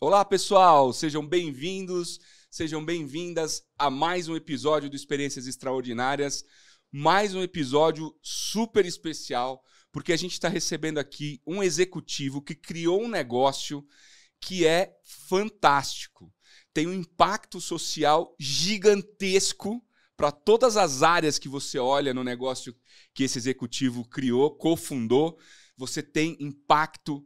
Olá, pessoal! Sejam bem-vindos, sejam bem-vindas a mais um episódio do Experiências Extraordinárias. Mais um episódio super especial, porque a gente está recebendo aqui um executivo que criou um negócio que é fantástico. Tem um impacto social gigantesco para todas as áreas que você olha no negócio que esse executivo criou, cofundou. Você tem impacto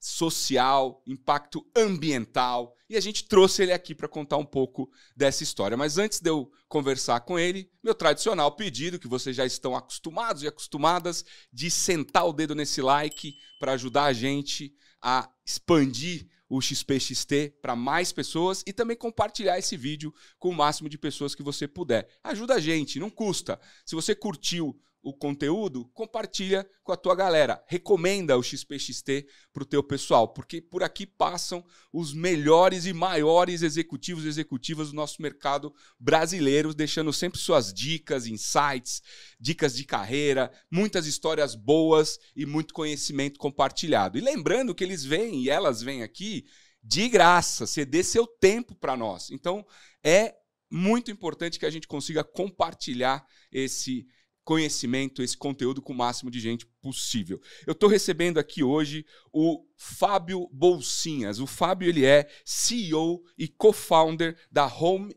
social, impacto ambiental, e a gente trouxe ele aqui para contar um pouco dessa história. Mas antes de eu conversar com ele, meu tradicional pedido, que vocês já estão acostumados e acostumadas, de sentar o dedo nesse like para ajudar a gente a expandir o XPXT para mais pessoas e também compartilhar esse vídeo com o máximo de pessoas que você puder. Ajuda a gente, não custa. Se você curtiu o conteúdo, compartilha com a tua galera. Recomenda o XPXT para o teu pessoal, porque por aqui passam os melhores e maiores executivos e executivas do nosso mercado brasileiro, deixando sempre suas dicas, insights, dicas de carreira, muitas histórias boas e muito conhecimento compartilhado. E lembrando que eles vêm e elas vêm aqui de graça, ceder seu tempo para nós. Então, é muito importante que a gente consiga compartilhar esse conhecimento, esse conteúdo com o máximo de gente possível. Eu estou recebendo aqui hoje o Fábio Bolsinhas. O Fábio ele é CEO e co-founder da Home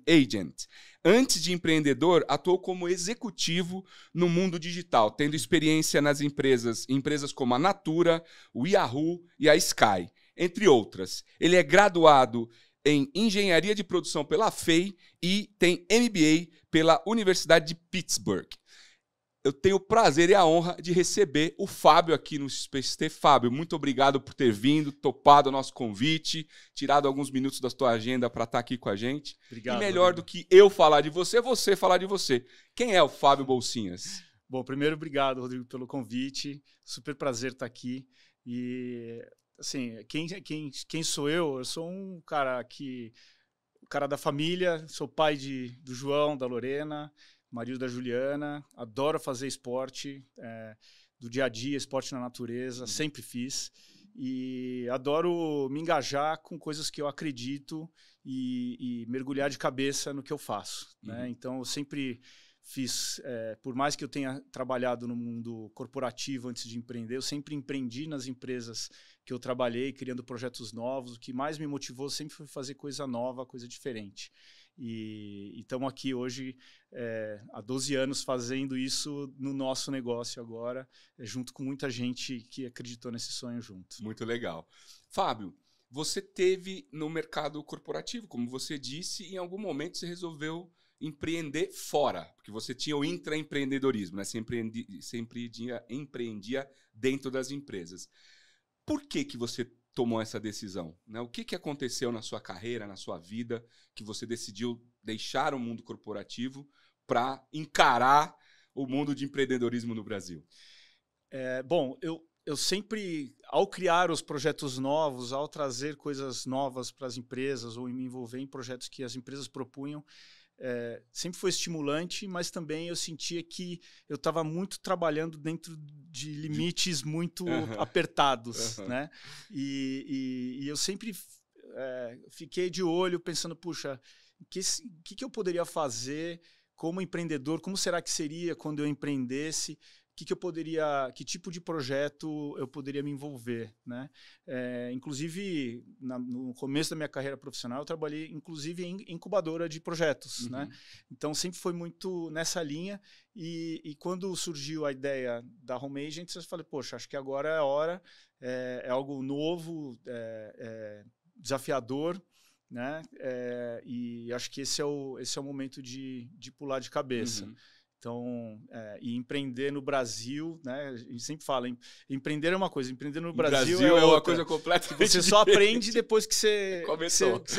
Agent. Antes de empreendedor, atuou como executivo no mundo digital, tendo experiência nas empresas como a Natura, o Yahoo e a Sky, entre outras. Ele é graduado em Engenharia de Produção pela FEI e tem MBA pela Universidade de Pittsburgh. Eu tenho o prazer e a honra de receber o Fábio aqui no XPXT. Fábio, muito obrigado por ter vindo, topado o nosso convite, tirado alguns minutos da sua agenda para estar aqui com a gente. Obrigado. E melhor do que eu falar de você, você falar de você. Quem é o Fábio Bolsinhas? Bom, primeiro, obrigado, Rodrigo, pelo convite. Super prazer estar aqui. E, assim, quem sou eu? Eu sou um cara o cara da família, sou pai do João, da Lorena, marido da Juliana, adoro fazer esporte, do dia a dia, esporte na natureza, sempre fiz. E adoro me engajar com coisas que eu acredito e mergulhar de cabeça no que eu faço. Né? Então, eu sempre fiz, por mais que eu tenha trabalhado no mundo corporativo antes de empreender, eu sempre empreendi nas empresas que eu trabalhei, criando projetos novos. O que mais me motivou sempre foi fazer coisa nova, coisa diferente. E estamos aqui hoje, há 12 anos, fazendo isso no nosso negócio agora, junto com muita gente que acreditou nesse sonho junto. Muito legal. Fábio, você teve no mercado corporativo, como você disse, e em algum momento você resolveu empreender fora, porque você tinha o intraempreendedorismo, né? Você empreendia dentro das empresas. Por que você tomou essa decisão? Né? O que aconteceu na sua carreira, na sua vida, que você decidiu deixar o mundo corporativo para encarar o mundo de empreendedorismo no Brasil? Bom, eu sempre, ao criar os projetos novos, ao trazer coisas novas para as empresas ou me envolver em projetos que as empresas propunham, sempre foi estimulante, mas também eu sentia que eu estava muito trabalhando dentro de limites muito apertados, né? E eu sempre fiquei de olho pensando, puxa, o que eu poderia fazer como empreendedor? Como será que seria quando eu empreendesse? Que tipo de projeto eu poderia me envolver, né? Inclusive, no começo da minha carreira profissional, eu trabalhei, inclusive, em incubadora de projetos, né? Então, sempre foi muito nessa linha. E quando surgiu a ideia da Home Agents, eu falei, poxa, acho que agora é a hora, é algo novo, desafiador, né? E acho que esse é o momento de pular de cabeça. Então, e empreender no Brasil, né? A gente sempre fala, empreender é uma coisa, empreender no Brasil é uma coisa completamente Você só aprende depois que você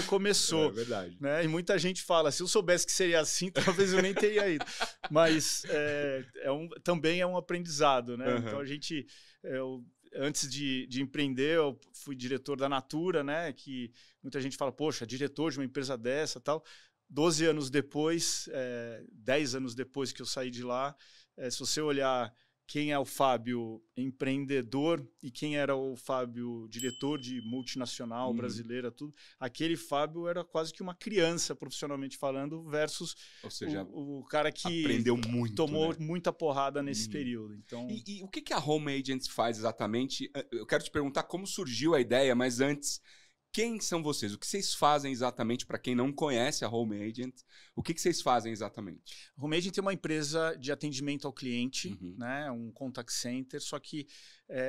começou. É verdade. Né? E muita gente fala, se eu soubesse que seria assim, talvez eu nem teria ido. Mas também é um aprendizado, né? Então, antes de empreender, eu fui diretor da Natura, né? Que muita gente fala, poxa, diretor de uma empresa dessa, tal. 12 anos depois, 10 anos depois que eu saí de lá, se você olhar quem é o Fábio empreendedor e quem era o Fábio diretor de multinacional brasileira, tudo. Aquele Fábio era quase que uma criança, profissionalmente falando, versus Ou seja, o cara que aprendeu muito, tomou né? muita porrada nesse período. Então... E o que a Home Agents faz exatamente? Eu quero te perguntar como surgiu a ideia, mas antes, quem são vocês? O que vocês fazem exatamente para quem não conhece a Home Agent? O que vocês fazem exatamente? A Home Agent é uma empresa de atendimento ao cliente, né? Um contact center, só que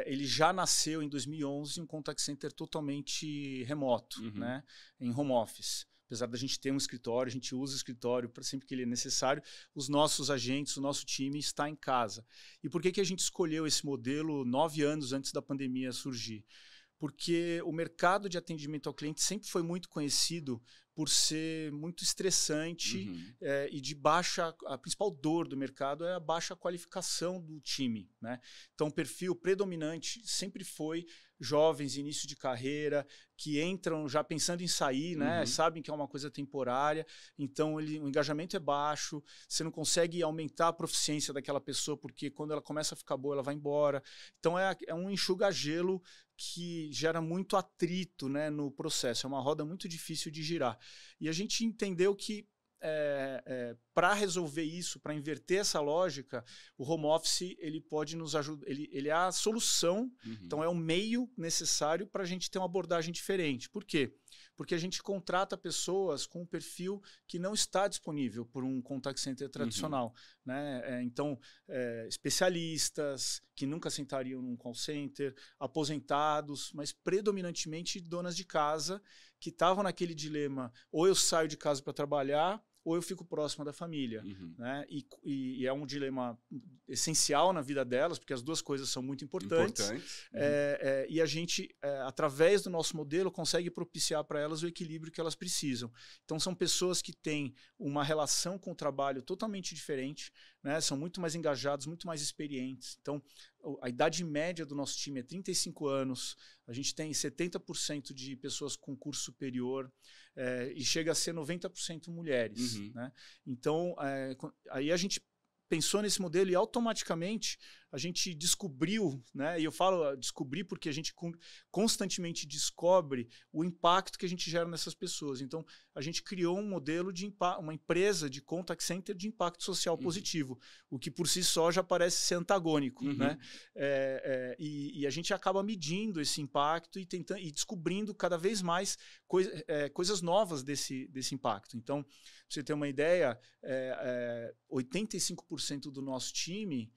ele já nasceu em 2011 um contact center totalmente remoto, né? Em home office. Apesar da gente ter um escritório, a gente usa o escritório para sempre que ele é necessário, os nossos agentes, o nosso time está em casa. E por que a gente escolheu esse modelo 9 anos antes da pandemia surgir? Porque o mercado de atendimento ao cliente sempre foi muito conhecido por ser muito estressante e de baixa... A principal dor do mercado é a baixa qualificação do time, né? Então, o perfil predominante sempre foi jovens, início de carreira, que entram já pensando em sair, né? Sabem que é uma coisa temporária, então o engajamento é baixo, você não consegue aumentar a proficiência daquela pessoa, porque quando ela começa a ficar boa, ela vai embora. Então, é um enxuga-gelo que gera muito atrito, né, no processo. É uma roda muito difícil de girar. E a gente entendeu que para resolver isso, para inverter essa lógica, o home office ele pode nos ajudar, ele é a solução, então é o meio necessário para a gente ter uma abordagem diferente. Por quê? Porque a gente contrata pessoas com um perfil que não está disponível por um contact center tradicional, né? Então, especialistas que nunca sentariam num call center, aposentados, mas predominantemente donas de casa que estavam naquele dilema, ou eu saio de casa para trabalhar, ou eu fico próximo da família, né? E é um dilema essencial na vida delas, porque as duas coisas são muito importantes. E a gente, através do nosso modelo, consegue propiciar para elas o equilíbrio que elas precisam. Então, são pessoas que têm uma relação com o trabalho totalmente diferente, né? São muito mais engajados, muito mais experientes. Então, a idade média do nosso time é 35 anos, a gente tem 70% de pessoas com curso superior e chega a ser 90% mulheres. Né? Então, aí a gente pensou nesse modelo e automaticamente a gente descobriu, né? E eu falo descobrir porque a gente constantemente descobre o impacto que a gente gera nessas pessoas. Então, a gente criou um modelo de uma empresa de contact center de impacto social positivo, o que por si só já parece ser antagônico, né? E a gente acaba medindo esse impacto e tentando e descobrindo cada vez mais coisas novas desse impacto. Então, pra você ter uma ideia, 85% do nosso time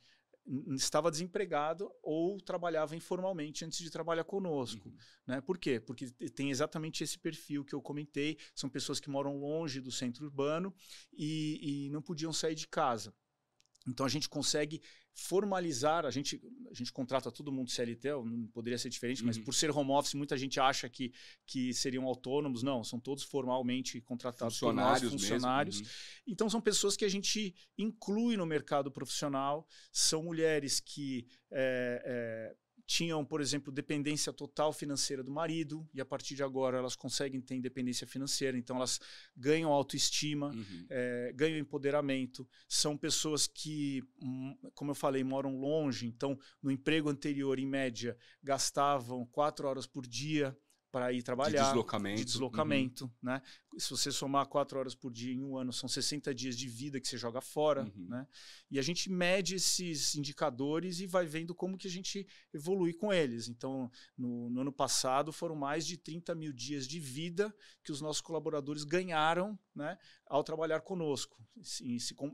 estava desempregado ou trabalhava informalmente antes de trabalhar conosco. Né? Por quê? Porque tem exatamente esse perfil que eu comentei, são pessoas que moram longe do centro urbano e não podiam sair de casa. Então, a gente consegue formalizar, a gente contrata todo mundo CLT, não poderia ser diferente, mas por ser home office, muita gente acha que seriam autônomos. Não, são todos formalmente contratados por nós, funcionários. Então, são pessoas que a gente inclui no mercado profissional, são mulheres que tinham, por exemplo, dependência total financeira do marido e a partir de agora elas conseguem ter independência financeira, então elas ganham autoestima, ganham empoderamento. São pessoas que, como eu falei, moram longe, então no emprego anterior, em média, gastavam 4 horas por dia para ir trabalhar. De deslocamento. Né? Se você somar 4 horas por dia em um ano, são 60 dias de vida que você joga fora. Né? E a gente mede esses indicadores e vai vendo como que a gente evolui com eles. Então, no ano passado, foram mais de 30 mil dias de vida que os nossos colaboradores ganharam, né, ao trabalhar conosco,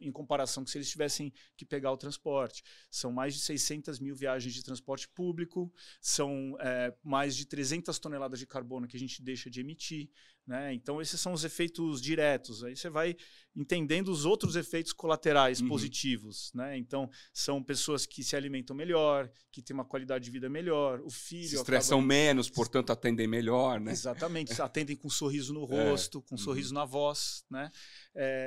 em comparação com se eles tivessem que pegar o transporte. São mais de 600 mil viagens de transporte público, são mais de 300 toneladas de carbono que a gente deixa de emitir. Né? Então, esses são os efeitos diretos. Aí você vai entendendo os outros efeitos colaterais positivos. Né? Então, são pessoas que se alimentam melhor, que têm uma qualidade de vida melhor, o filho... Se estressam menos, portanto, atendem melhor. Né? Exatamente, atendem com um sorriso no rosto, com um sorriso na voz. Né?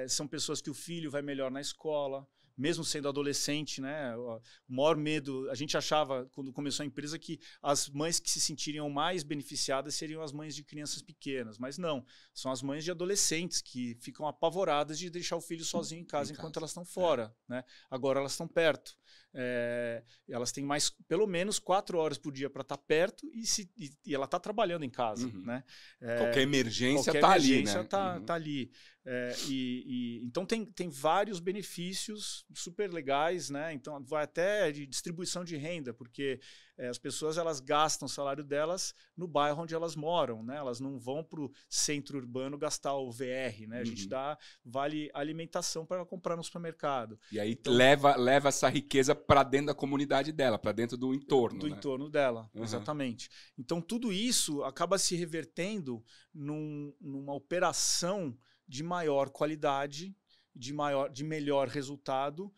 São pessoas que o filho vai melhor na escola, mesmo sendo adolescente, né? O maior medo, a gente achava, quando começou a empresa, que as mães que se sentiriam mais beneficiadas seriam as mães de crianças pequenas, mas não, são as mães de adolescentes que ficam apavoradas de deixar o filho sozinho em casa enquanto elas estão fora, né? Agora elas estão perto. elas têm pelo menos 4 horas por dia para estar perto e ela está trabalhando em casa. Né? Qualquer emergência está ali, né? Tá ali. Então tem vários benefícios super legais, né? Então vai até de distribuição de renda, porque as pessoas elas gastam o salário delas no bairro onde elas moram, né? Elas não vão para o centro urbano gastar o VR, né? A gente dá vale alimentação para comprar no supermercado. E aí então, leva essa riqueza para dentro da comunidade dela, para dentro do entorno. Do entorno dela, exatamente. Então tudo isso acaba se revertendo numa operação de maior qualidade, de melhor resultado.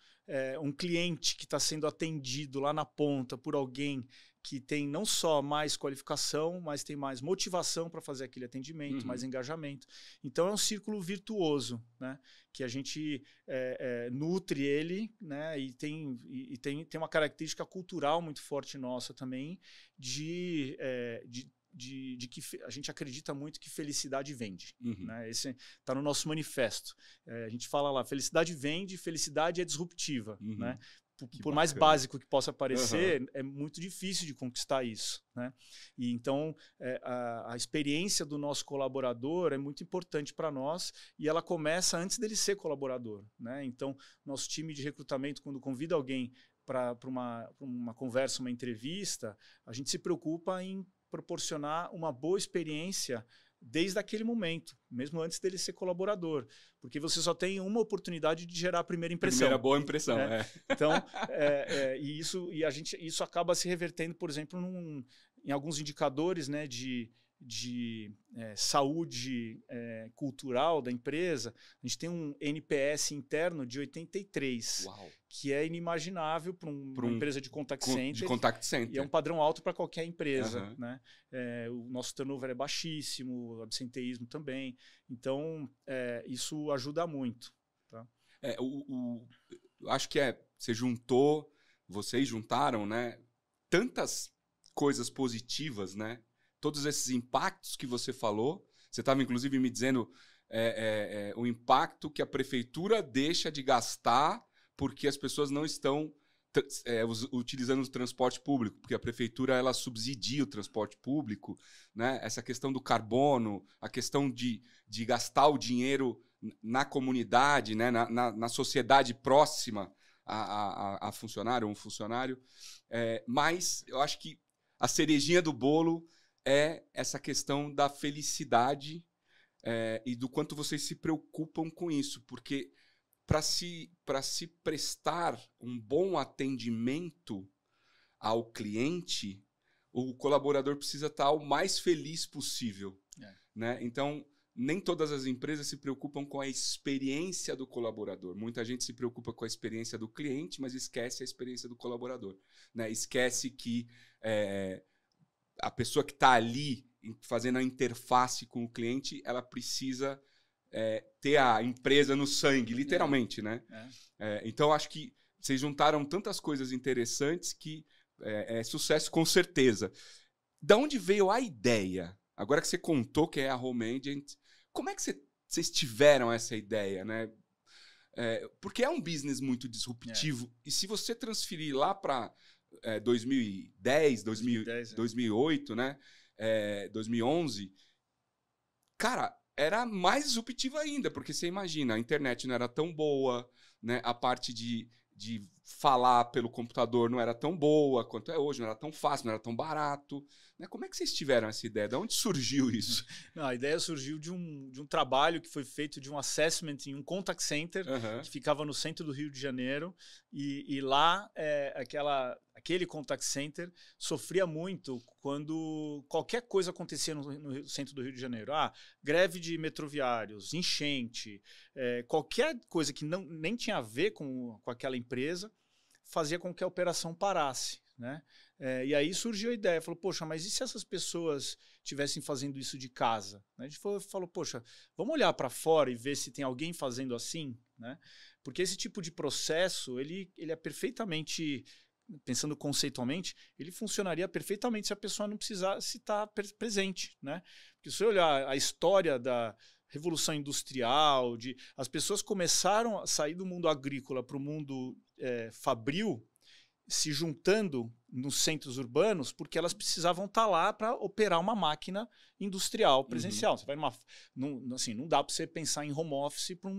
Um cliente que está sendo atendido lá na ponta por alguém que tem não só mais qualificação, mas tem mais motivação para fazer aquele atendimento, mais engajamento. Então é um círculo virtuoso, né? Que a gente nutre ele, né? E tem uma característica cultural muito forte nossa também de que a gente acredita muito que felicidade vende. Né? Esse está no nosso manifesto. A gente fala lá, felicidade vende, felicidade é disruptiva. Né? Por mais básico que possa parecer, é muito difícil de conquistar isso. Né? E então, a experiência do nosso colaborador é muito importante para nós e ela começa antes dele ser colaborador. Né? Então, nosso time de recrutamento, quando convida alguém para uma conversa, uma entrevista, a gente se preocupa em proporcionar uma boa experiência desde aquele momento, mesmo antes dele ser colaborador, porque você só tem uma oportunidade de gerar a primeira impressão. Primeira boa impressão, Então, isso acaba se revertendo, por exemplo, em alguns indicadores, né, de saúde cultural da empresa. A gente tem um NPS interno de 83, Uau. Que é inimaginável para uma empresa de contact center. E é um padrão alto para qualquer empresa. Né? O nosso turnover é baixíssimo, o absenteísmo também. Então, isso ajuda muito. Tá? Acho que vocês juntaram, né, tantas coisas positivas, né? Todos esses impactos que você falou. Você estava, inclusive, me dizendo o impacto que a prefeitura deixa de gastar porque as pessoas não estão utilizando o transporte público, porque a prefeitura ela subsidia o transporte público, né? Essa questão do carbono, a questão de gastar o dinheiro na comunidade, né? na sociedade próxima a funcionário ou um funcionário. Mas eu acho que a cerejinha do bolo é essa questão da felicidade e do quanto vocês se preocupam com isso, porque para se prestar um bom atendimento ao cliente, o colaborador precisa estar o mais feliz possível. Né? Então, nem todas as empresas se preocupam com a experiência do colaborador. Muita gente se preocupa com a experiência do cliente, mas esquece a experiência do colaborador. Né? Esquece que a pessoa que está ali fazendo a interface com o cliente, ela precisa ter a empresa no sangue, literalmente, né? Então, acho que vocês juntaram tantas coisas interessantes que é sucesso com certeza. Da onde veio a ideia? Agora que você contou que é a Home Agent, como é que vocês tiveram essa ideia, né? Porque é um business muito disruptivo. E se você transferir lá para 2010, 2008, né? 2011, cara, era mais disruptivo ainda, porque você imagina, a internet não era tão boa, né? A parte de falar pelo computador não era tão boa quanto é hoje, não era tão fácil, não era tão barato. Né? Como é que vocês tiveram essa ideia? De onde surgiu isso? Não, a ideia surgiu de um trabalho que foi feito de um assessment em um contact center que ficava no centro do Rio de Janeiro e lá aquele contact center sofria muito quando qualquer coisa acontecia no centro do Rio de Janeiro. Greve de metroviários, enchente, qualquer coisa que nem tinha a ver com aquela empresa fazia com que a operação parasse. Né? E aí surgiu a ideia, falou, poxa, mas e se essas pessoas estivessem fazendo isso de casa? A gente falou, poxa, vamos olhar para fora e ver se tem alguém fazendo assim? Né? Porque esse tipo de processo, ele é perfeitamente, pensando conceitualmente, ele funcionaria perfeitamente se a pessoa não precisasse estar presente. Né? Porque se você olhar a história da Revolução Industrial, as pessoas começaram a sair do mundo agrícola para o mundo fabril, se juntando nos centros urbanos porque elas precisavam estar lá para operar uma máquina industrial presencial. Você vai assim, não dá para você pensar em home office para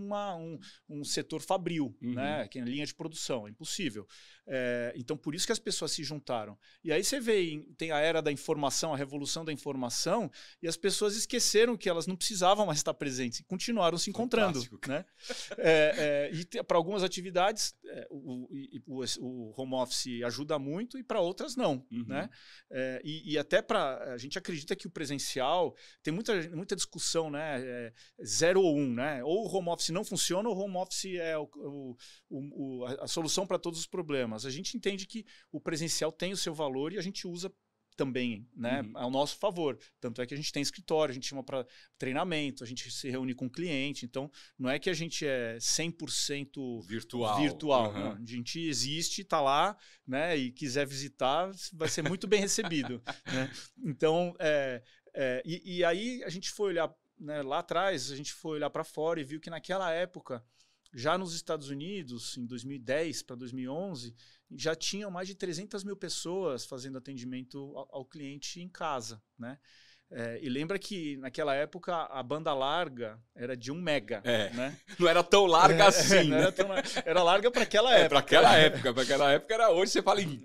um setor fabril, né? Que é linha de produção, é impossível. Então, por isso que as pessoas se juntaram. E aí você vê, tem a era da informação, a revolução da informação, e as pessoas esqueceram que elas não precisavam mais estar presentes e continuaram se encontrando. Né? E para algumas atividades, o home office ajuda muito e para outras não. Né? E até a gente acredita que o presencial tem muita discussão, né? 0 ou 1, né? Ou o home office não funciona ou o home office é a solução para todos os problemas. A gente entende que o presencial tem o seu valor e a gente usa também, né, ao nosso favor. Tanto é que a gente tem escritório, a gente chama para treinamento, a gente se reúne com o cliente. Então, não é que a gente é 100% virtual. Não. A gente existe, está lá, né, e quiser visitar, vai ser muito bem recebido. Né? Então, e aí a gente foi olhar, né, lá atrás, a gente foi olhar para fora e viu que naquela época, já nos Estados Unidos, em 2010 para 2011, já tinham mais de 300 mil pessoas fazendo atendimento ao cliente em casa, né? E lembra que naquela época a banda larga era de 1 mega, né? Não era tão larga assim. Não era, era larga para aquela época. Para aquela época era hoje você fala em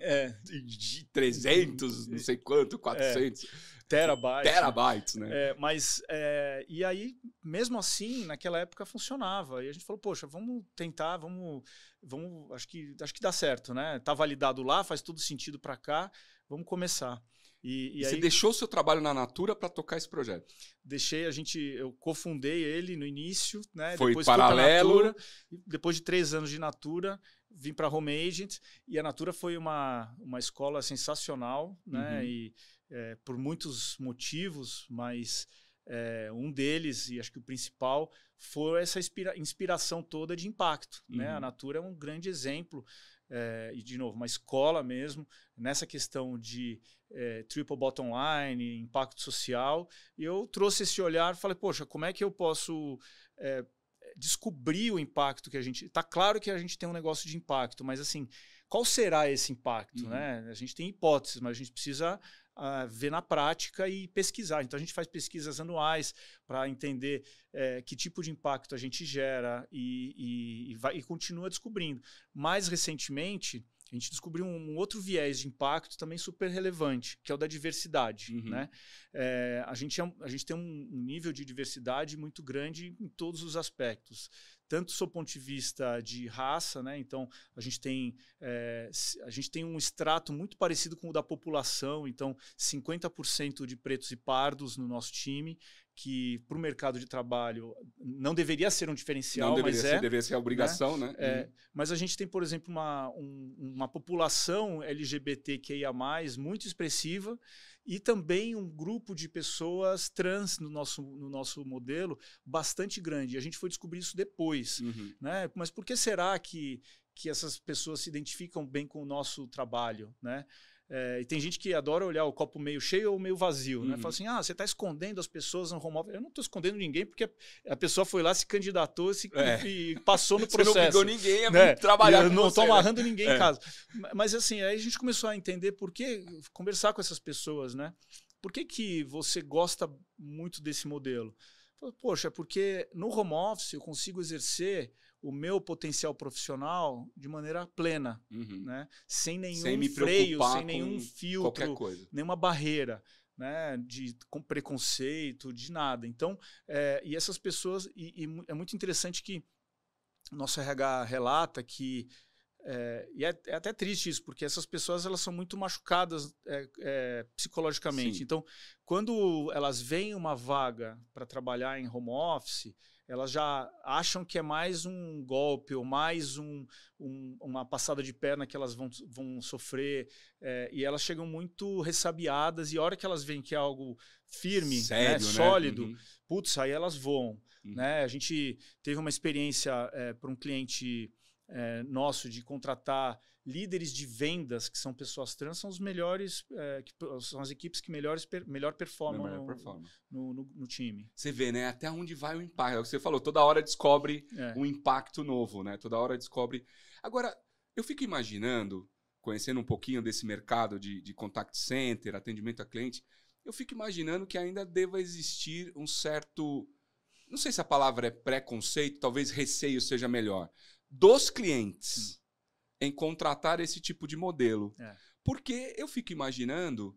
300, não sei quanto, 400. Terabytes, né? E aí, mesmo assim, naquela época funcionava. E a gente falou, poxa, vamos tentar, acho que dá certo, né? Tá validado lá, faz todo sentido para cá, vamos começar. E você aí, deixou o seu trabalho na Natura para tocar esse projeto? Deixei, eu cofundei ele no início, né? Foi depois paralelo. Fui pra Natura, depois de 3 anos de Natura, vim para Home Agent, e a Natura foi uma escola sensacional, né? E por muitos motivos, mas um deles, e acho que o principal, foi essa inspiração toda de impacto. Né? A Natura é um grande exemplo, e de novo, uma escola mesmo, nessa questão de triple bottom line, impacto social. E eu trouxe esse olhar e falei, poxa, como é que eu posso descobrir o impacto que a gente... Tá claro que a gente tem um negócio de impacto, mas assim, qual será esse impacto? Né? A gente tem hipóteses, mas a gente precisa ver na prática e pesquisar. Então, a gente faz pesquisas anuais para entender que tipo de impacto a gente gera e continua descobrindo. Mais recentemente, a gente descobriu um outro viés de impacto também super relevante, que é o da diversidade. Né? A gente tem um nível de diversidade muito grande em todos os aspectos. Tanto do ponto de vista de raça, né? Então a gente tem um extrato muito parecido com o da população, então 50% de pretos e pardos no nosso time, que para o mercado de trabalho não deveria ser um diferencial, deveria ser a obrigação, né? Mas a gente tem, por exemplo, uma população LGBTQIA+, muito expressiva, e também um grupo de pessoas trans no nosso modelo bastante grande. E a gente foi descobrir isso depois. Né? Mas por que será que essas pessoas se identificam bem com o nosso trabalho? Né? E tem gente que adora olhar o copo meio cheio ou meio vazio. Né? Fala assim, você está escondendo as pessoas no home office. Eu não estou escondendo ninguém, porque a pessoa foi lá, se candidatou e passou no processo. Você não brigou ninguém a trabalhar com não você. Não estou amarrando ninguém em casa. Mas assim, aí a gente começou a entender conversar com essas pessoas, né? Por que você gosta muito desse modelo? Poxa, porque no home office eu consigo exercer o meu potencial profissional de maneira plena, né? Sem nenhum freio, sem nenhum filtro, nenhuma barreira, né? Com preconceito, de nada. Então, e essas pessoas... E é muito interessante que o nosso RH relata que... e é até triste isso, porque essas pessoas elas são muito machucadas psicologicamente. Sim. Então, quando elas veem uma vaga para trabalhar em home office, elas já acham que é mais um golpe ou mais uma passada de perna que elas vão sofrer, e elas chegam muito ressabiadas, e a hora que elas veem que é algo firme, sério, né, sólido, putz, aí elas voam. Né? A gente teve uma experiência para um cliente nosso de contratar líderes de vendas, que são pessoas trans, são os melhores, são as equipes que melhor performam no time. Você vê, né? Até onde vai o impacto. É o que você falou, toda hora descobre um impacto novo, né? Toda hora descobre. Agora, eu fico imaginando conhecendo um pouquinho desse mercado de contact center, atendimento a cliente, eu fico imaginando que ainda deva existir um certo, não sei se a palavra é preconceito, talvez receio seja melhor, dos clientes em contratar esse tipo de modelo. Porque eu fico imaginando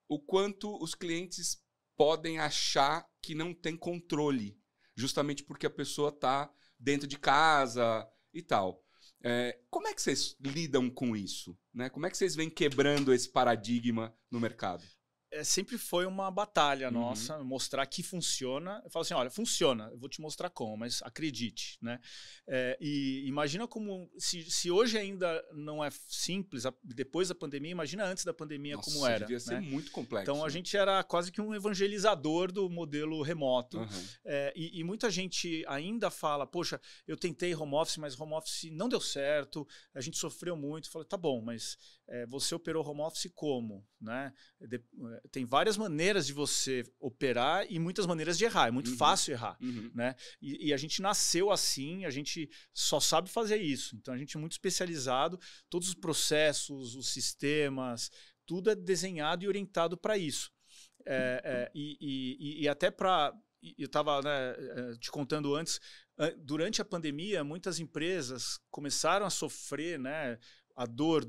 o quanto os clientes podem achar que não tem controle, justamente porque a pessoa está dentro de casa e tal. Como é que vocês lidam com isso, né? Como é que vocês vêm quebrando esse paradigma no mercado? Sempre foi uma batalha nossa, mostrar que funciona. Eu falo assim, olha, funciona, eu vou te mostrar como, mas acredite, né? E imagina como, se hoje ainda não é simples, depois da pandemia, imagina antes da pandemia. Nossa, como era. Devia ser muito complexo. Então, a gente era quase que um evangelizador do modelo remoto. E muita gente ainda fala, poxa, eu tentei home office, mas home office não deu certo, a gente sofreu muito. Eu falei, tá bom, mas você operou home office como? Né? Tem várias maneiras de você operar e muitas maneiras de errar. É muito fácil errar. Né? E a gente nasceu assim, a gente só sabe fazer isso. Então, a gente é muito especializado, todos os processos, os sistemas, tudo é desenhado e orientado para isso. E até para... Eu estava te contando antes, durante a pandemia, muitas empresas começaram a sofrer, né, a dor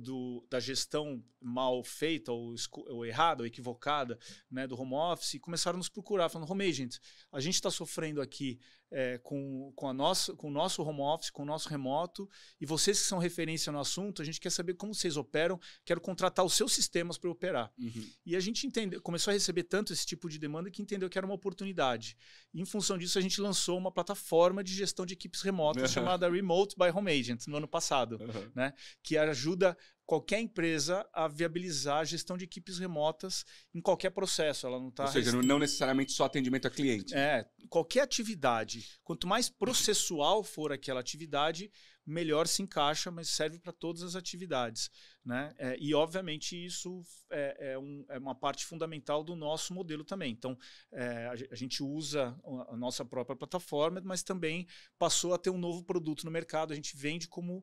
da gestão mal feita ou errada ou equivocada, né, do home office, e começaram a nos procurar, falando, home agent, a gente está sofrendo aqui com o nosso home office, com o nosso remoto, e vocês que são referência no assunto, a gente quer saber como vocês operam, quero contratar os seus sistemas para operar. E a gente começou a receber tanto esse tipo de demanda que entendeu que era uma oportunidade. E, em função disso, a gente lançou uma plataforma de gestão de equipes remotas chamada Remote by Home Agent, no ano passado, né, que ajuda qualquer empresa a viabilizar a gestão de equipes remotas em qualquer processo. Ela não tá Ou seja, não necessariamente só atendimento a cliente. Qualquer atividade. Quanto mais processual for aquela atividade, melhor se encaixa, mas serve para todas as atividades. Né? E, obviamente, isso é uma parte fundamental do nosso modelo também. Então, a gente usa a nossa própria plataforma, mas também passou a ter um novo produto no mercado. A gente vende como...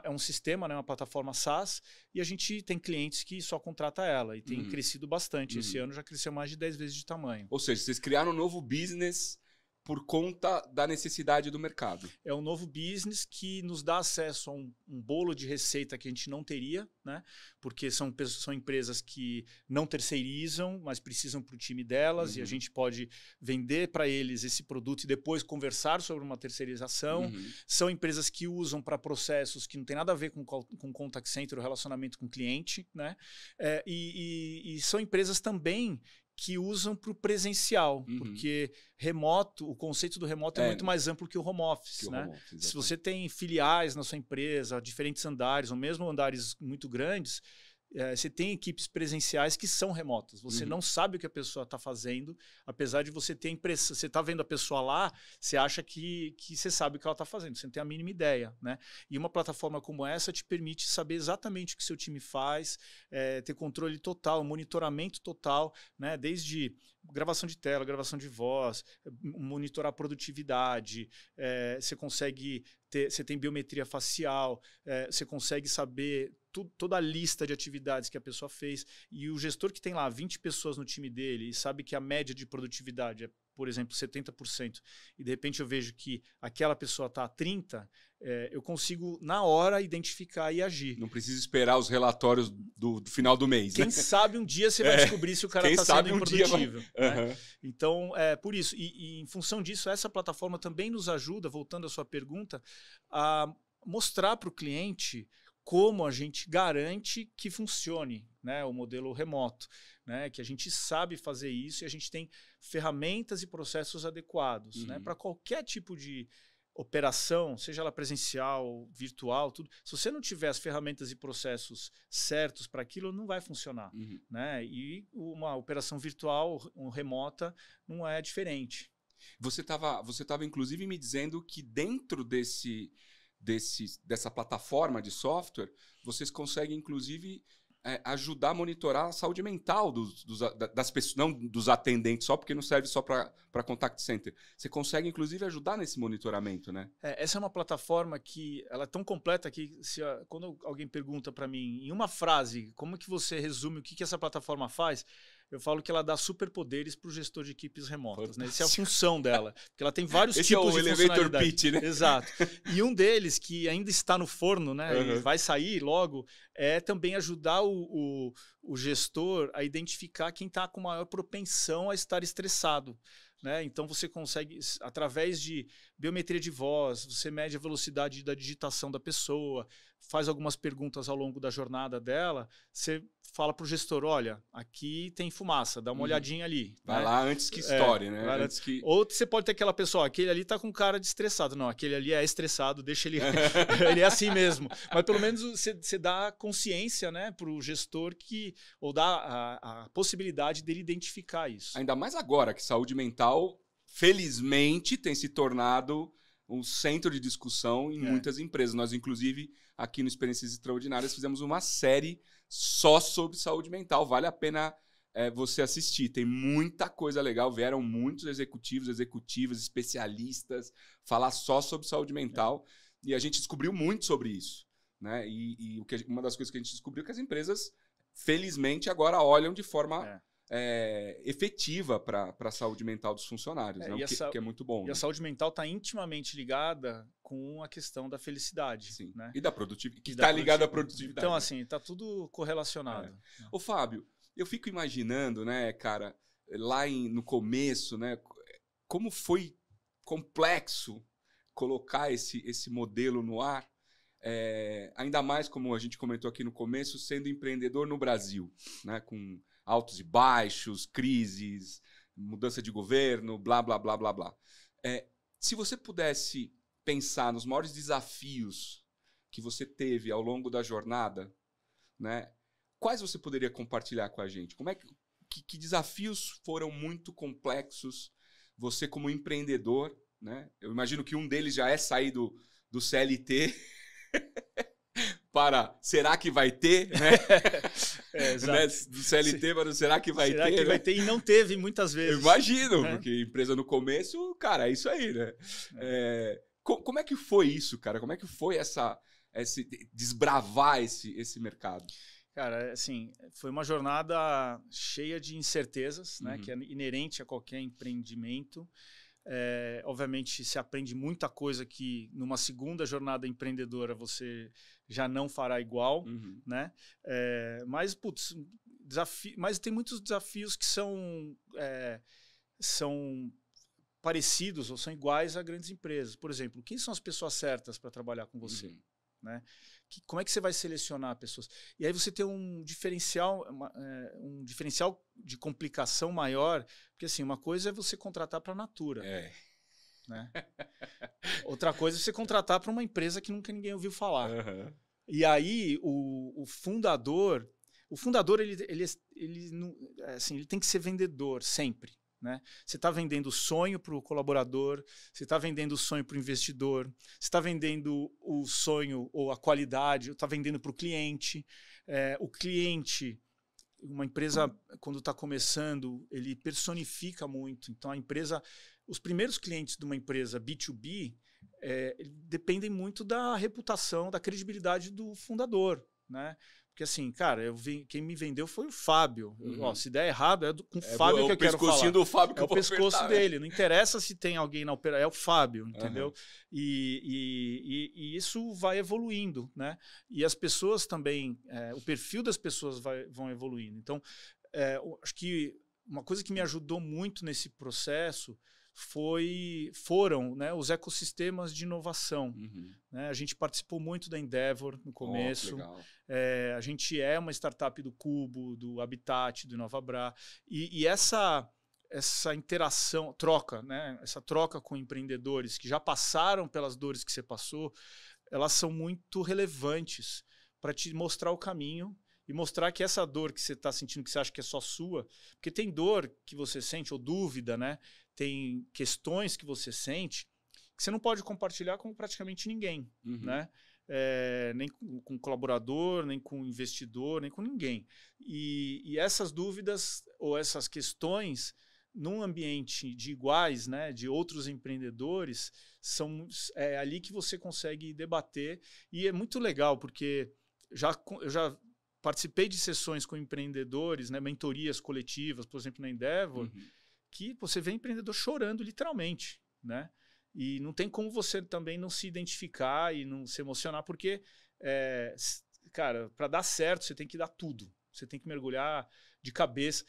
É um sistema, né? Uma plataforma SaaS, e a gente tem clientes que só contratam ela. E tem crescido bastante. Esse ano já cresceu mais de 10 vezes de tamanho. Ou seja, vocês criaram um novo business por conta da necessidade do mercado. É um novo business que nos dá acesso a um bolo de receita que a gente não teria, né? Porque são empresas que não terceirizam, mas precisam para o time delas, e a gente pode vender para eles esse produto e depois conversar sobre uma terceirização. São empresas que usam para processos que não tem nada a ver com contact center, o relacionamento com o cliente, né? E são empresas também que usam para o presencial, porque remoto, o conceito do remoto é muito mais amplo que o home office. Né? Se você tem filiais na sua empresa, diferentes andares, ou mesmo andares muito grandes, você tem equipes presenciais que são remotas. Você não sabe o que a pessoa está fazendo, apesar de você ter a impressão. Você está vendo a pessoa lá, você acha que você sabe o que ela está fazendo, você não tem a mínima ideia. Né? E uma plataforma como essa te permite saber exatamente o que seu time faz, ter controle total, monitoramento total, né? Desde gravação de tela, gravação de voz, monitorar a produtividade, você consegue você tem biometria facial, você consegue saber toda a lista de atividades que a pessoa fez, e o gestor que tem lá 20 pessoas no time dele e sabe que a média de produtividade é, por exemplo, 70%, e de repente eu vejo que aquela pessoa está a 30%, eu consigo, na hora, identificar e agir. Não precisa esperar os relatórios do final do mês. Quem sabe um dia você vai descobrir se o cara está sendo improdutivo. Né? Então, por isso. E em função disso, essa plataforma também nos ajuda, voltando à sua pergunta, a mostrar para o cliente como a gente garante que funcione, né, o modelo remoto. Né, que a gente sabe fazer isso e a gente tem ferramentas e processos adequados, né, para qualquer tipo de operação, seja ela presencial, virtual, tudo. Se você não tiver as ferramentas e processos certos para aquilo, não vai funcionar. Né? E uma operação virtual, remota, não é diferente. Você tava inclusive me dizendo que dentro dessa plataforma de software, vocês conseguem inclusive ajudar a monitorar a saúde mental das pessoas, não dos atendentes só, porque não serve só para contact center. Você consegue, inclusive, ajudar nesse monitoramento, né? Essa é uma plataforma que ela é tão completa que quando alguém pergunta para mim, em uma frase, como que você resume o que essa plataforma faz, eu falo que ela dá superpoderes para o gestor de equipes remotas. Né? Essa é a função dela. Porque ela tem vários Esse tipos é o de elevator funcionalidade. pitch, né? Exato. E um deles, que ainda está no forno, né, e vai sair logo, é também ajudar o gestor a identificar quem está com maior propensão a estar estressado. Né? Então você consegue, através de biometria de voz, você mede a velocidade da digitação da pessoa, faz algumas perguntas ao longo da jornada dela, você fala para o gestor, olha, aqui tem fumaça, dá uma olhadinha ali. Vai né? lá antes que estoure, né? Antes que... Ou você pode ter aquela pessoa, aquele ali tá com cara de estressado. Não, aquele ali é estressado, deixa ele... ele é assim mesmo. Mas pelo menos você dá consciência, né, para o gestor ou dá a possibilidade dele identificar isso. Ainda mais agora que saúde mental, felizmente, tem se tornado um centro de discussão em muitas empresas. Nós, inclusive, aqui no Experiências Extraordinárias, fizemos uma série só sobre saúde mental. Vale a pena você assistir. Tem muita coisa legal. Vieram muitos executivos, executivas, especialistas falar só sobre saúde mental. E a gente descobriu muito sobre isso. Né? E uma das coisas que a gente descobriu é que as empresas, felizmente, agora olham de forma... efetiva para a saúde mental dos funcionários, né? Que é muito bom. E a saúde mental está intimamente ligada com a questão da felicidade. Sim. Né? E da produtividade. Que está ligado à produtividade. Então, assim, está tudo correlacionado. Ô, Fábio, eu fico imaginando, né, cara, lá no começo, né, como foi complexo colocar esse modelo no ar, ainda mais, como a gente comentou aqui no começo, sendo empreendedor no Brasil, né, com altos e baixos, crises, mudança de governo, blá, blá, blá, blá, blá. Se você pudesse pensar nos maiores desafios que você teve ao longo da jornada, né, quais você poderia compartilhar com a gente? Como que desafios foram muito complexos você como empreendedor, né? Eu imagino que um deles já é sair do CLT para será que vai ter, né? Né? Do CLT para será que vai ter? Será que vai ter? E não teve muitas vezes. Eu imagino, porque empresa no começo, cara, é isso aí, né? Como é que foi isso, cara? Como é que foi esse desbravar esse mercado? Cara, assim, foi uma jornada cheia de incertezas, né? Que é inerente a qualquer empreendimento. Obviamente, se aprende muita coisa que numa segunda jornada empreendedora você já não fará igual, né? Mas, putz, mas tem muitos desafios que são parecidos ou são iguais a grandes empresas. Por exemplo, quem são as pessoas certas para trabalhar com você? Né? Como é que você vai selecionar pessoas? E aí você tem um diferencial de complicação maior, porque assim, uma coisa é você contratar para a Natura. Né? Outra coisa é você contratar para uma empresa que nunca ninguém ouviu falar. E aí o fundador ele tem que ser vendedor sempre. Né? Você está vendendo o sonho para o colaborador, você está vendendo o sonho para o investidor, você está vendendo o sonho ou a qualidade, está vendendo para o cliente. O cliente, uma empresa, quando está começando, ele personifica muito. Então, os primeiros clientes de uma empresa B2B dependem muito da reputação, da credibilidade do fundador. Né? Porque assim, cara, quem me vendeu foi o Fábio. Se der errado, com o Fábio que eu quero falar. Do Fábio que é o pescoço dele. Não interessa se tem alguém na operação, é o Fábio, entendeu? E isso vai evoluindo, né? E as pessoas também, o perfil das pessoas vão evoluindo. Então, acho que uma coisa que me ajudou muito nesse processo foram, né, os ecossistemas de inovação. Né? A gente participou muito da Endeavor no começo. A gente é uma startup do Cubo, do Habitat, do Inovabra. E essa interação, né? Essa troca com empreendedores que já passaram pelas dores que você passou, elas são muito relevantes para te mostrar o caminho e mostrar que essa dor que você está sentindo, que você acha que é só sua, porque tem dor que você sente, ou dúvida, né? Tem questões que você sente que você não pode compartilhar com praticamente ninguém, né? nem com colaborador, nem com investidor, nem com ninguém. E essas dúvidas ou essas questões, num ambiente de iguais, né, de outros empreendedores, é ali que você consegue debater. E é muito legal, porque eu já participei de sessões com empreendedores, né, mentorias coletivas, por exemplo, na Endeavor, que você vê empreendedor chorando literalmente, né? E não tem como você também não se identificar e não se emocionar, porque, cara, para dar certo, você tem que dar tudo. Você tem que mergulhar de cabeça.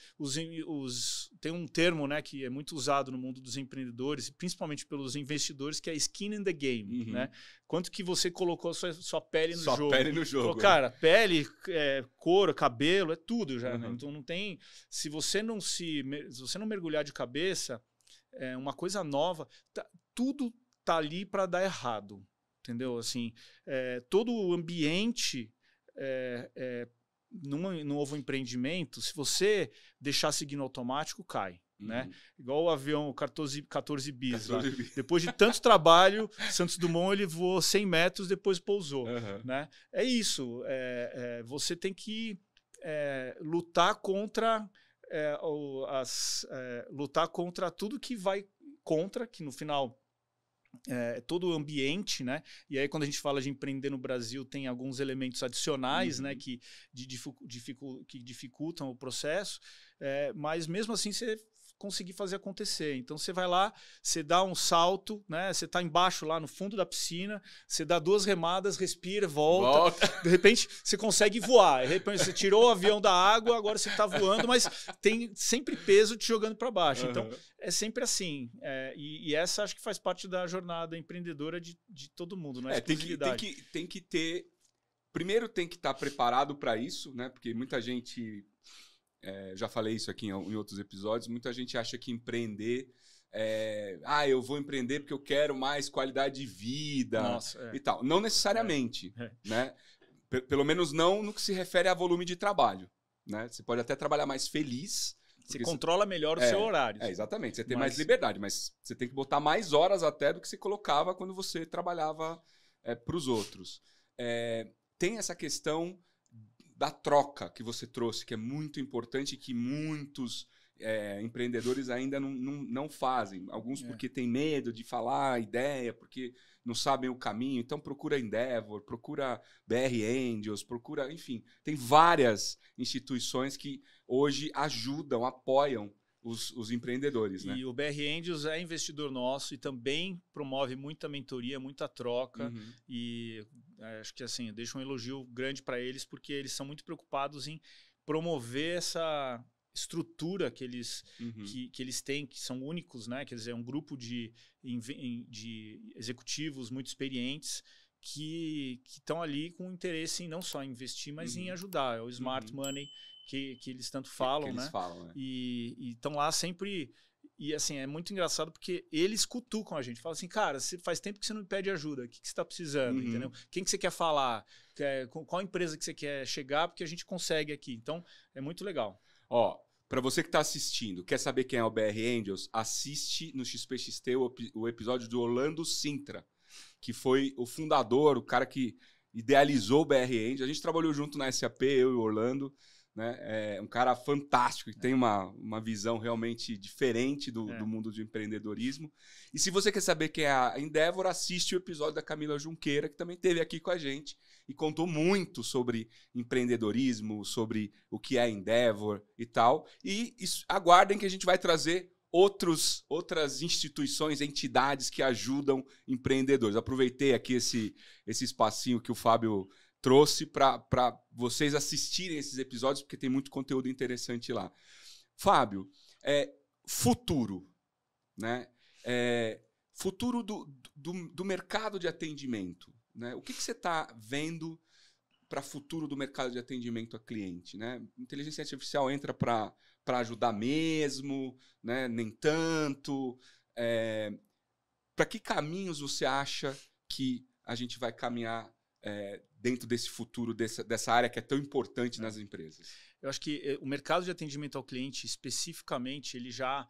Tem um termo, né, que é muito usado no mundo dos empreendedores, principalmente pelos investidores, que é skin in the game. Né? Quanto que você colocou sua pele no jogo. Sua pele no jogo. Falou, cara, pele, couro, cabelo, é tudo já. Né? Então não tem... Se você não mergulhar de cabeça, uma coisa nova, tudo tá ali para dar errado. Entendeu? Assim, todo o ambiente... num novo empreendimento, se você deixar seguir no automático, cai. Né? Igual o avião 14 bis. Depois de tanto trabalho, Santos Dumont ele voou 100 metros, depois pousou. Né? É isso. Você tem que lutar contra lutar contra tudo que vai contra, que no final todo o ambiente, né? E aí quando a gente fala de empreender no Brasil, tem alguns elementos adicionais, né? Que dificultam o processo, mas mesmo assim você conseguir fazer acontecer. Então você vai lá, você dá um salto, né? Você está embaixo lá no fundo da piscina, você dá 2 remadas, respira, volta. De repente você consegue voar. De repente você tirou o avião da água, agora você está voando, mas tem sempre peso te jogando para baixo. Então é sempre assim. E essa acho que faz parte da jornada empreendedora de todo mundo, não é? Tem que ter. Primeiro tem que estar preparado para isso, né? Porque muita gente. Já falei isso aqui em outros episódios, muita gente acha que empreender eu vou empreender porque eu quero mais qualidade de vida e tal. Não necessariamente, né? Pelo menos não no que se refere a volume de trabalho, né? Você pode até trabalhar mais feliz. Você controla melhor o seu horário. Exatamente, você tem mais liberdade, mas você tem que botar mais horas até do que você colocava quando você trabalhava para os outros. Tem essa questão da troca que você trouxe, que é muito importante e que muitos empreendedores ainda não fazem. Alguns porque têm medo de falar a ideia, porque não sabem o caminho. Então procura Endeavor, procura BR Angels, enfim, tem várias instituições que hoje ajudam, apoiam os empreendedores. Né? E o BR Angels é investidor nosso e também promove muita mentoria, muita troca. E acho que assim, eu deixo um elogio grande para eles, porque eles são muito preocupados em promover essa estrutura que eles, que eles têm, que são únicos, né? Quer dizer, é um grupo de executivos muito experientes que estão ali com interesse em não só investir, mas em ajudar. É o Smart Money que eles tanto falam, que né? Eles falam, E estão lá sempre... E assim, é muito engraçado porque eles cutucam a gente. Falam assim, cara, faz tempo que você não me pede ajuda. O que você está precisando, entendeu? Quem que você quer falar? Qual empresa que você quer chegar? Porque a gente consegue aqui. Então, é muito legal. Ó, para você que está assistindo, quer saber quem é o BR Angels? Assiste no XPXT o episódio do Orlando Sintra, que foi o fundador, o cara que idealizou o BR Angels. A gente trabalhou junto na SAP, eu e o Orlando. Né? É um cara fantástico, que tem uma visão realmente diferente do mundo do empreendedorismo. E se você quer saber quem é a Endeavor, assiste o episódio da Camila Junqueira, que também esteve aqui com a gente e contou muito sobre empreendedorismo, sobre o que é a Endeavor e tal. E aguardem que a gente vai trazer outras instituições, entidades que ajudam empreendedores. Aproveitei aqui esse espacinho que o Fábio trouxe para vocês assistirem esses episódios, porque tem muito conteúdo interessante lá. Fábio, futuro, né? Futuro do mercado de atendimento. Né? O que você está vendo para futuro do mercado de atendimento a cliente? Né? Inteligência artificial entra para ajudar mesmo, né? Nem tanto. Para que caminhos você acha que a gente vai caminhar dentro desse futuro, dessa área que é tão importante nas empresas? Eu acho que o mercado de atendimento ao cliente, especificamente, ele já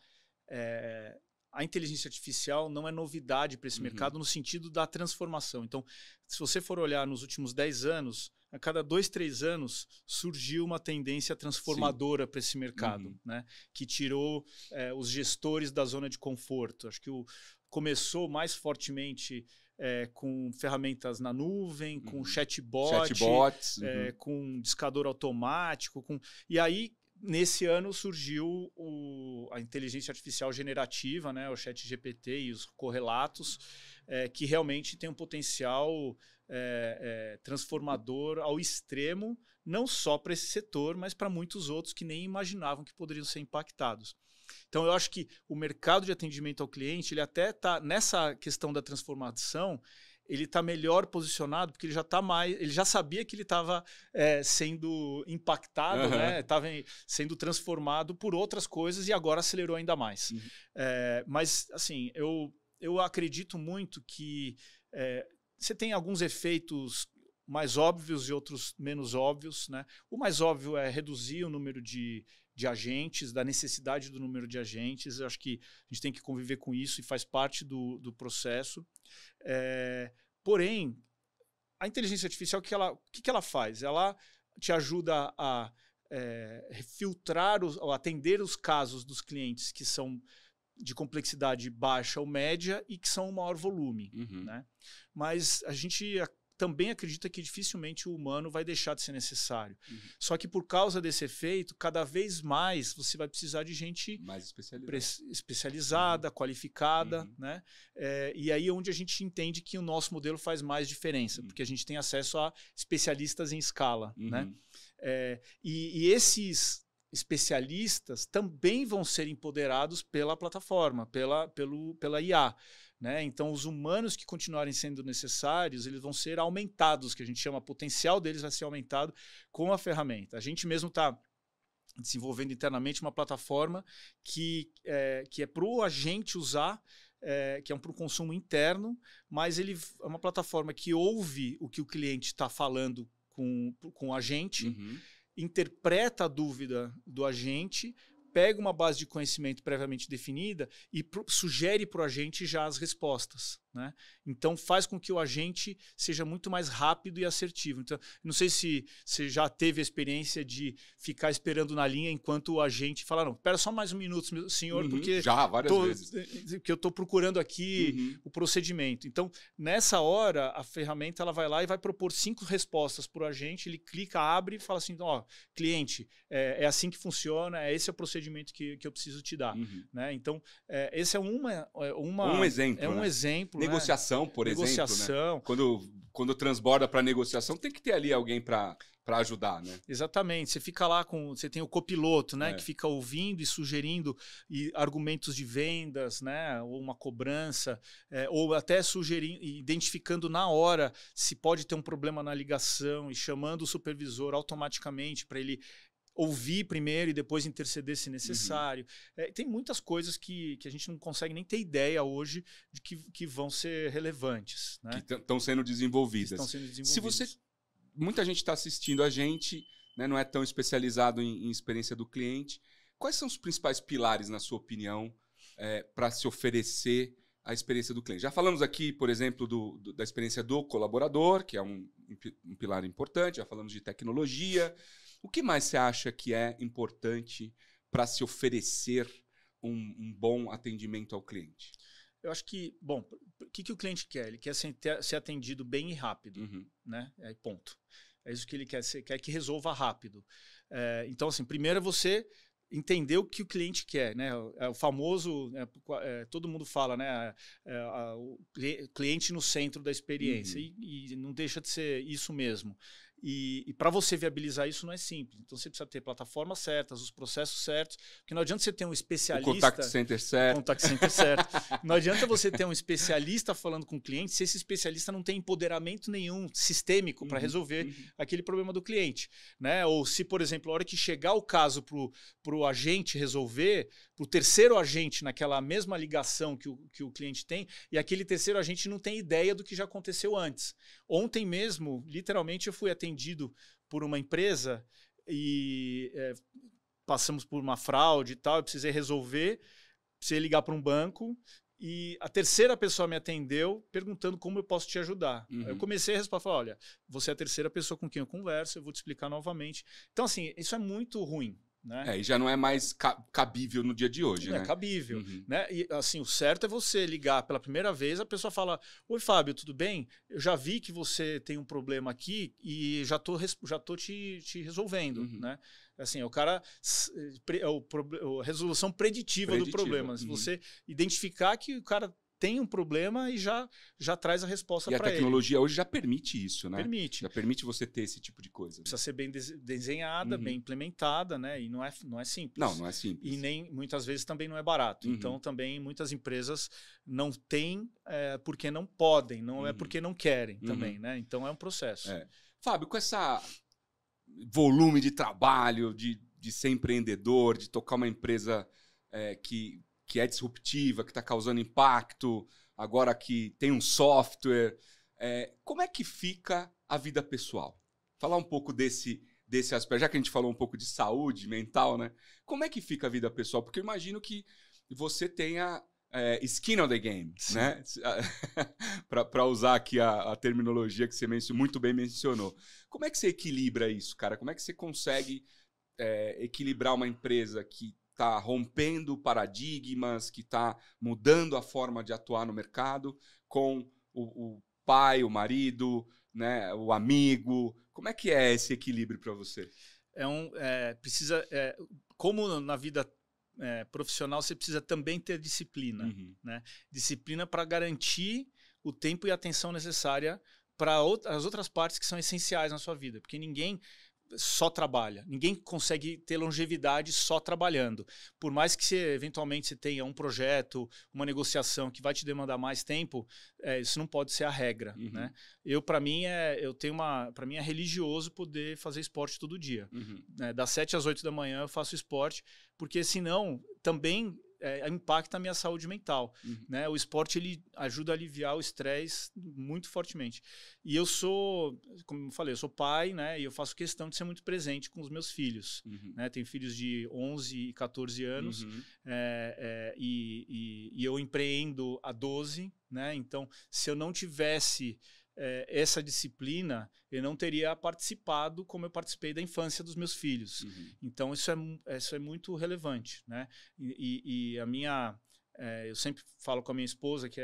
a inteligência artificial não é novidade para esse mercado no sentido da transformação. Então, se você for olhar nos últimos 10 anos, a cada 2, 3 anos surgiu uma tendência transformadora para esse mercado, né? Que tirou os gestores da zona de conforto. Acho que começou mais fortemente com ferramentas na nuvem, com chatbots, com discador automático. E aí, nesse ano surgiu a inteligência artificial generativa, né, o ChatGPT e os correlatos, que realmente tem um potencial transformador ao extremo, não só para esse setor, mas para muitos outros que nem imaginavam que poderiam ser impactados. Então, eu acho que o mercado de atendimento ao cliente, ele até está nessa questão da transformação, ele está melhor posicionado, porque ele já sabia que ele estava sendo impactado, né? Estava sendo transformado por outras coisas e agora acelerou ainda mais. Mas, assim, eu acredito muito que você tem alguns efeitos mais óbvios e outros menos óbvios, né? O mais óbvio é reduzir o número de agentes, da necessidade do número de agentes. Eu acho que a gente tem que conviver com isso e faz parte do processo. Porém, a inteligência artificial, o que ela faz? Ela te ajuda a filtrar, atender os casos dos clientes que são de complexidade baixa ou média e que são o maior volume. Né? Mas a gente também acredita que dificilmente o humano vai deixar de ser necessário. Só que por causa desse efeito, cada vez mais você vai precisar de gente mais especializada, qualificada. Né? E aí é onde a gente entende que o nosso modelo faz mais diferença, porque a gente tem acesso a especialistas em escala. Né? E esses especialistas também vão ser empoderados pela plataforma, pela IA. Né? Então, os humanos que continuarem sendo necessários, eles vão ser aumentados, que a gente chama, o potencial deles vai ser aumentado com a ferramenta. A gente mesmo está desenvolvendo internamente uma plataforma que é para o agente usar, que é para o consumo interno, mas ele é uma plataforma que ouve o que o cliente está falando com o agente, interpreta a dúvida do agente, pega uma base de conhecimento previamente definida e sugere para o agente já as respostas. Né? Então, faz com que o agente seja muito mais rápido e assertivo. Então, não sei se você já teve a experiência de ficar esperando na linha enquanto o agente fala, não, espera só mais um minuto, senhor, porque já, várias vezes. Que eu estou procurando aqui o procedimento. Então, nessa hora, a ferramenta ela vai lá e vai propor 5 respostas para o agente, ele clica, abre e fala assim, ó, cliente, é assim que funciona, esse é o procedimento que eu preciso te dar. Né? Então, esse é um exemplo. Um exemplo. Negociação, por exemplo. Né? Quando transborda para negociação, tem que ter ali alguém para ajudar, né? Exatamente. Você fica lá você tem o copiloto, né? Que fica ouvindo e sugerindo argumentos de vendas, né? Ou uma cobrança, ou até sugerindo, identificando na hora se pode ter um problema na ligação e chamando o supervisor automaticamente para ele ouvir primeiro e depois interceder se necessário. Tem muitas coisas que a gente não consegue nem ter ideia hoje de que vão ser relevantes. Né? Que estão sendo desenvolvidas. Muita gente está assistindo a gente, né, não é tão especializado em experiência do cliente. Quais são os principais pilares, na sua opinião, para se oferecer a experiência do cliente? Já falamos aqui, por exemplo, da experiência do colaborador, que é um pilar importante, já falamos de tecnologia. O que mais você acha que é importante para se oferecer um bom atendimento ao cliente? Eu acho que, bom, o que o cliente quer? Ele quer ser atendido bem e rápido, né? Ponto. É isso que ele quer, quer que resolva rápido. Então, assim, primeiro é você entender o que o cliente quer, né? O famoso, todo mundo fala, né? O cliente no centro da experiência, e não deixa de ser isso mesmo. E para você viabilizar isso não é simples. Então você precisa ter plataformas certas, os processos certos, porque não adianta você ter um especialista... O contact center certo. Não adianta você ter um especialista falando com o cliente se esse especialista não tem empoderamento nenhum sistêmico para resolver aquele problema do cliente. Né? Ou se, por exemplo, a hora que chegar o caso para o agente resolver, para o terceiro agente naquela mesma ligação que o cliente tem, e aquele terceiro agente não tem ideia do que já aconteceu antes. Ontem mesmo, literalmente, eu fui atendido por uma empresa e passamos por uma fraude e tal, eu precisei resolver. precisei ligar para um banco e a terceira pessoa me atendeu perguntando como eu posso te ajudar. Aí eu comecei a responder, falei, olha, você é a terceira pessoa com quem eu converso, eu vou te explicar novamente. Então, assim, isso é muito ruim. Né? E já não é mais cabível no dia de hoje, não né? É cabível, né? E assim, o certo é você ligar pela primeira vez, a pessoa fala, oi Fábio, tudo bem? Eu já vi que você tem um problema aqui e já tô te resolvendo, né? Assim, o cara a resolução preditiva do problema. Se você identificar que o cara tem um problema e já traz a resposta para ele. E a tecnologia hoje já permite isso, né? Permite. Já permite você ter esse tipo de coisa. Precisa ser bem desenhada, bem implementada, né? E não é simples. Não é simples. E nem, muitas vezes, também não é barato. Então, também, muitas empresas não têm porque não podem, não é porque não querem também, né? Então, é um processo. Fábio, com esse volume de trabalho, de ser empreendedor, de tocar uma empresa que é disruptiva, que está causando impacto, agora que tem um software. Como é que fica a vida pessoal? Falar um pouco desse aspecto, já que a gente falou um pouco de saúde mental, né? Como é que fica a vida pessoal? Porque eu imagino que você tenha skin on the game, né? Para usar aqui a terminologia que você muito bem mencionou. Como é que você equilibra isso, cara? Como é que você consegue equilibrar uma empresa que está rompendo paradigmas, que está mudando a forma de atuar no mercado, com o pai, o marido, né, o amigo? Como é que é esse equilíbrio para você? Como na vida profissional, você precisa também ter disciplina. Né? Disciplina para garantir o tempo e a atenção necessária para as outras partes que são essenciais na sua vida, porque ninguém só trabalha. Ninguém consegue ter longevidade só trabalhando. Por mais que eventualmente você tenha um projeto, uma negociação que vai te demandar mais tempo, isso não pode ser a regra. Né? Para mim é religioso poder fazer esporte todo dia. Das 7 às 8 da manhã eu faço esporte, porque senão também impacta a minha saúde mental. Né? O esporte ele ajuda a aliviar o estresse muito fortemente. E eu sou, como eu falei, eu sou pai, né? E eu faço questão de ser muito presente com os meus filhos. Né? Tenho filhos de 11 e 14 anos e eu empreendo há 12. Né? Então, se eu não tivesse essa disciplina, eu não teria participado como eu participei da infância dos meus filhos. Então, isso é muito relevante. Né? E a minha... eu sempre falo com a minha esposa que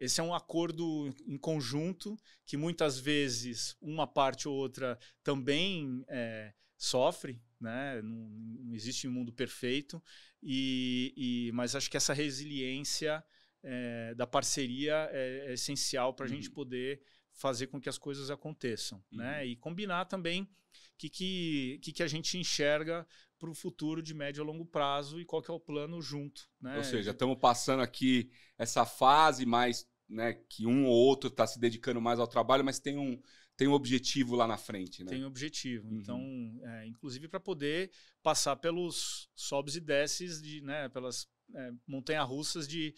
esse é um acordo em conjunto que muitas vezes uma parte ou outra também sofre, né? Não existe um mundo perfeito, mas acho que essa resiliência da parceria é essencial para a gente poder fazer com que as coisas aconteçam. Né? E combinar também o que a gente enxerga para o futuro de médio a longo prazo e qual que é o plano junto. Né? Ou seja, estamos passando aqui essa fase mais, né, que um ou outro está se dedicando mais ao trabalho, mas tem um objetivo lá na frente. Né? Tem um objetivo. Então, inclusive para poder passar pelos sobes e desces, pelas montanhas-russas de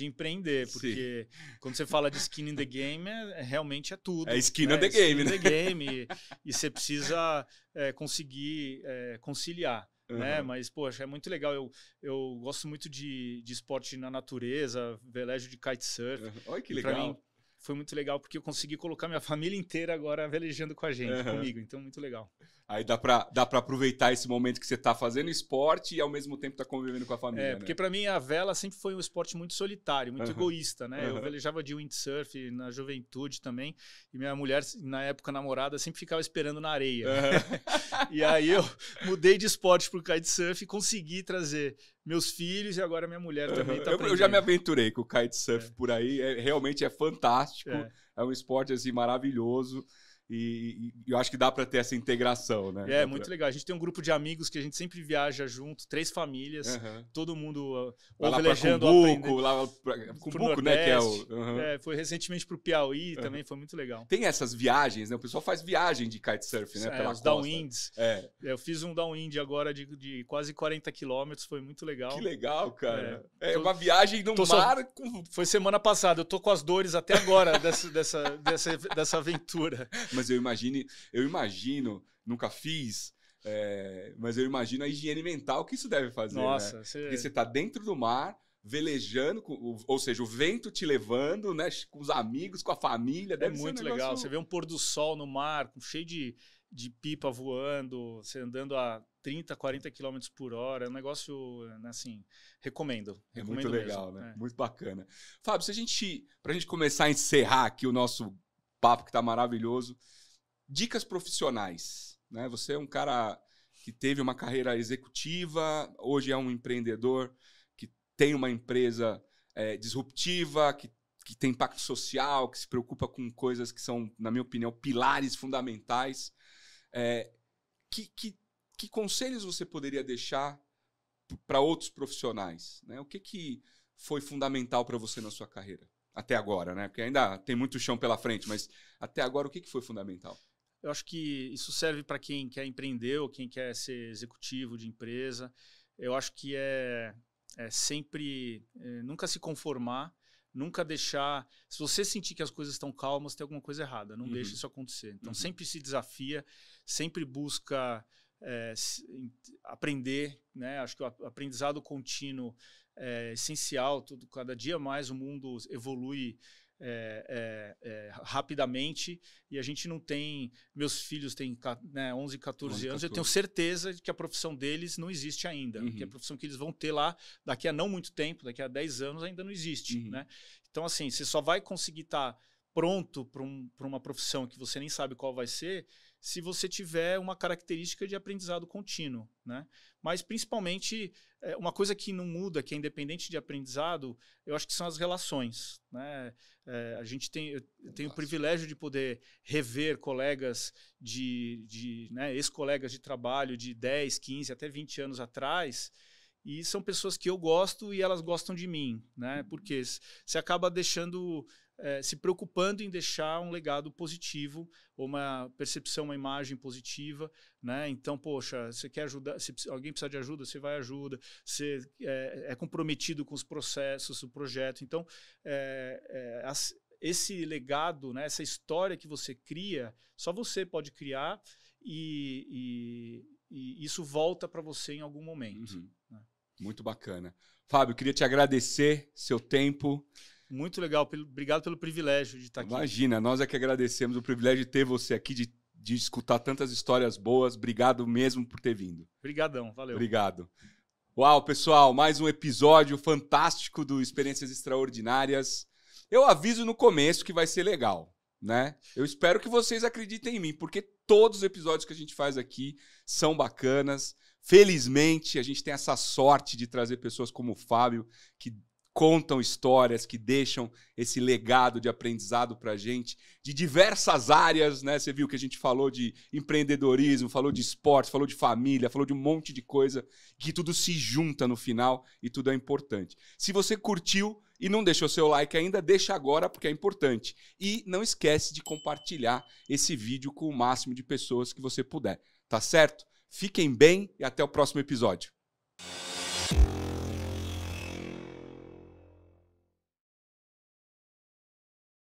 empreender, porque quando você fala de skin in the game, realmente é tudo. É skin in the game, né? E você precisa conseguir conciliar. Né? Mas, poxa, é muito legal. Eu gosto muito de esporte na natureza, velejo de kitesurf. Olha que legal. Pra mim, foi muito legal, porque eu consegui colocar minha família inteira agora velejando com a gente, comigo. Então, muito legal. Aí dá pra aproveitar esse momento que você tá fazendo esporte e ao mesmo tempo tá convivendo com a família. Porque pra mim a vela sempre foi um esporte muito solitário, muito egoísta, né? Eu velejava de windsurf na juventude também, e minha mulher, na época namorada, sempre ficava esperando na areia. E aí eu mudei de esporte pro kitesurf e consegui trazer meus filhos e agora minha mulher também tá aprendendo. Eu já me aventurei com o kitesurf por aí, realmente é fantástico, é um esporte assim maravilhoso. E eu acho que dá para ter essa integração, né? Muito legal. A gente tem um grupo de amigos que a gente sempre viaja junto, 3 famílias, todo mundo velejando, aprendendo. Lá para Cumbuco, né? Que é foi recentemente para o Piauí, também foi muito legal. Tem essas viagens, né? O pessoal faz viagem de kitesurf, né? Pela os costa. downwinds. Eu fiz um downwind agora de quase 40 quilômetros, foi muito legal. Que legal, cara. Uma viagem no mar. Foi semana passada, eu tô com as dores até agora dessa aventura. Mas eu imagino, nunca fiz, Mas eu imagino a higiene mental que isso deve fazer, Nossa, né? Porque você tá dentro do mar, velejando, ou seja, o vento te levando, né? Com os amigos, com a família. Deve ser muito legal. Você vê um pôr do sol no mar, cheio de pipa voando, você andando a 30, 40 km por hora. É um negócio, assim, recomendo. É muito legal, mesmo, né? Muito bacana. Fábio, pra gente começar a encerrar aqui o nosso papo, que tá maravilhoso, dicas profissionais, né? Você é um cara que teve uma carreira executiva, hoje é um empreendedor que tem uma empresa disruptiva, que tem impacto social, que se preocupa com coisas que são, na minha opinião, pilares fundamentais. Que conselhos você poderia deixar para outros profissionais, né? O que foi fundamental para você na sua carreira? Até agora, né? Porque ainda tem muito chão pela frente, mas até agora o que foi fundamental? Eu acho que isso serve para quem quer empreender ou quem quer ser executivo de empresa. Eu acho que é sempre nunca se conformar, nunca deixar... Se você sentir que as coisas estão calmas, tem alguma coisa errada. Não deixe isso acontecer. Então, sempre se desafia, sempre busca aprender, né? Acho que o aprendizado contínuo é essencial. Cada dia mais o mundo evolui rapidamente e a gente não tem... Meus filhos têm 11, 14 anos. Eu tenho certeza de que a profissão deles não existe ainda. Que a profissão que eles vão ter lá daqui a não muito tempo, daqui a 10 anos, ainda não existe. Né? Então, assim, você só vai conseguir estar pronto para uma profissão que você nem sabe qual vai ser se você tiver uma característica de aprendizado contínuo, né? Mas, principalmente, uma coisa que não muda, que é independente de aprendizado, eu acho que são as relações, né? Eu tenho o privilégio de poder rever colegas ex-colegas de trabalho de 10, 15, até 20 anos atrás, e são pessoas que eu gosto e elas gostam de mim, né? Porque você acaba se preocupando em deixar um legado positivo, ou uma percepção, uma imagem positiva, né? Então, poxa, você quer ajudar, se alguém precisa de ajuda, você vai ajuda, você é comprometido com os processos, o projeto. Então, esse legado, né, essa história que você cria, só você pode criar e isso volta para você em algum momento. Né? Muito bacana. Fábio, queria te agradecer seu tempo. Muito legal, obrigado pelo privilégio de estar aqui. Imagina, nós é que agradecemos o privilégio de ter você aqui, de escutar tantas histórias boas. Obrigado mesmo por ter vindo. Obrigadão, valeu. Obrigado. Uau, pessoal, mais um episódio fantástico do Experiências Extraordinárias. Eu aviso no começo que vai ser legal, né? Eu espero que vocês acreditem em mim, porque todos os episódios que a gente faz aqui são bacanas. Felizmente, a gente tem essa sorte de trazer pessoas como o Fábio, que contam histórias, que deixam esse legado de aprendizado pra gente, de diversas áreas, né? Você viu que a gente falou de empreendedorismo, falou de esporte, falou de família, falou de um monte de coisa, que tudo se junta no final e tudo é importante. Se você curtiu e não deixou seu like ainda, deixa agora, porque é importante. E não esquece de compartilhar esse vídeo com o máximo de pessoas que você puder, tá certo? Fiquem bem e até o próximo episódio.